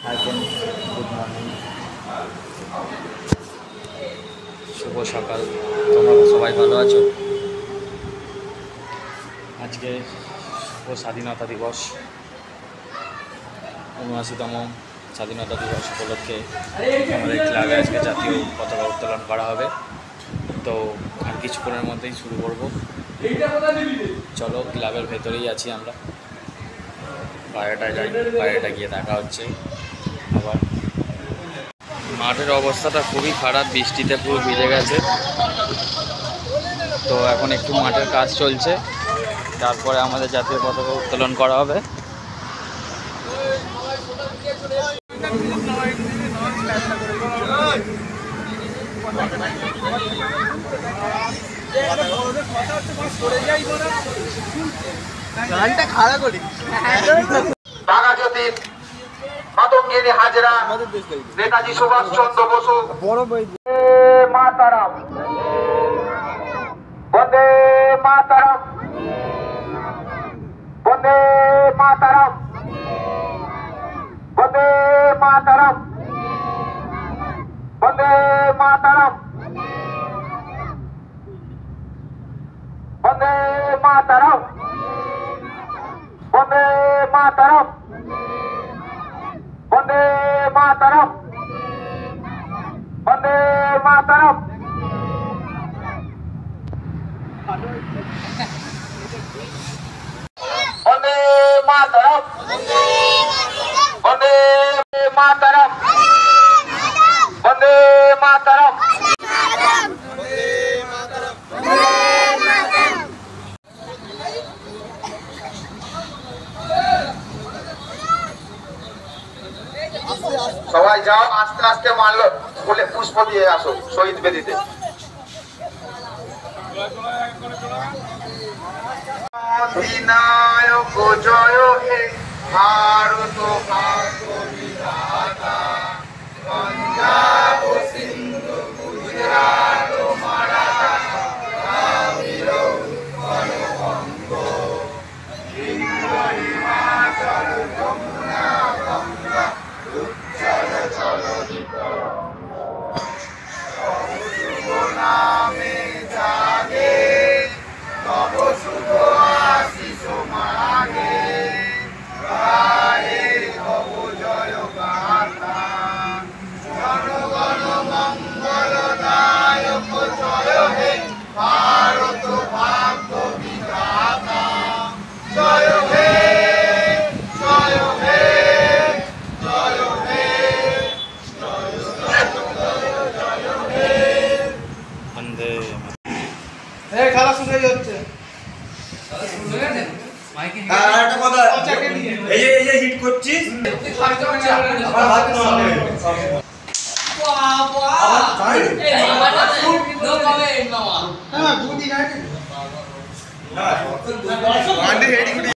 Hi friends, good morning, শুভ সকাল। তোমরা সবাই ভালো আছো? আজকে শুভ স্বাধীনতা দিবস, ৭৯তম স্বাধীনতা দিবস উপলক্ষে আমাদের ক্লাবে আজকে জাতীয় পতাকা উত্তোলন করা হবে। তো আর কিছুক্ষণের মধ্যেই শুরু করব। চলো, ক্লাবের ভেতরেই আছি আমরা, বাইরেটায় যাই, বাইরেটা গিয়ে দেখা হচ্ছে। আবার মাঠের অবস্থাটা খুবই খারাপ, বৃষ্টিতে পুরো ভিজে গেছে। তো এখন একটু মাঠের কাজ চলছে, তারপরে আমাদের জাতীয় পতাকা উত্তোলন করা হবে। বাঘাযতীন মাতঙ্গিনী হাজরা নেতাজি সুভাষ চন্দ্র বসু মাতারাম, বন্দে মাতারাম, বন্দে মাতারাম, বন্দে মাতারাম, বন্দে মাতারাম, বন্দে মাতারাম, বন্দে মাতারাম, বন্দে মাতারাম, বন্দে মাতারাম। বন্দে মাতারাম, বন্দে মাতারাম, বন্দে মাতারাম। সবাই যাও, আস্তে আস্তে মানলো বলে পুষ্প দিয়ে আসো শহীদ বেদিতে। অধিনায়ক জয় হে ভারত বিধাতা, পঞ্জাব সিন্ধু গুজরাট মারাঠা কাশ্মীর উৎকল বঙ্গ, সিন্ধু হিমাচল যমুনা গঙ্গা উচ্চল চলচিত শুভ নামে জাগে, তব শুভ আশিস মাগে, গায়ে তব জয় গাথা, জনগণ মঙ্গল দায়ক জয় হে ভারত ভাগ্য বিধাতা, জয় হে, জয় হে, জয় হে, জয় হে। বন্দে খেলা শুরু হয়ে যাচ্ছে। এই যে হিট করছিস আমার হাত নামে হ্যাঁ, দুদিন আগে না